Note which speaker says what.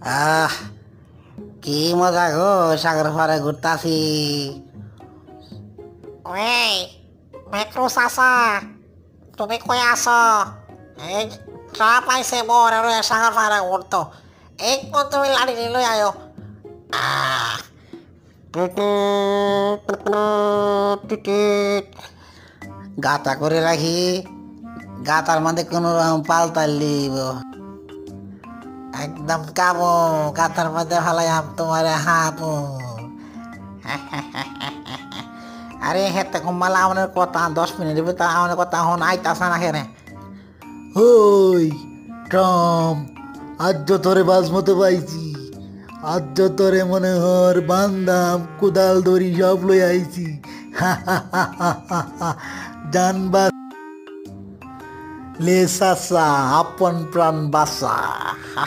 Speaker 1: আহ কি মজা গো, সাগর পাড়ে ঘুরতাছি।
Speaker 2: ওই মেট্রো চাচা, তুমি কই আছো? এই ট্রাপ আইছে বর আর সাগর পাহাড়ে উঠতো। এই কোন তুমি লাড়ি লই আয়ো। আহ
Speaker 1: গাতা করে রাখি, গাতার মধ্যে কোনো রকম পাল্টাল দিব। একদম কাবো, গাতার মধ্যে ফালাইয়াম তোমার হাবো। আরে হেতে কমালা আমাদের কথা 10 মিনিট ভিতরে আমাদের কথা হন আইতাছে না কেনে।
Speaker 3: ওই ট্রাম, আজ তোরে বাজ মতো পাইছি। আজ তোরে মনে হর বান্দাম কোদাল দড়ি সব লই আইছি। জানবা লে সাসা আপন প্রাণ বাসা।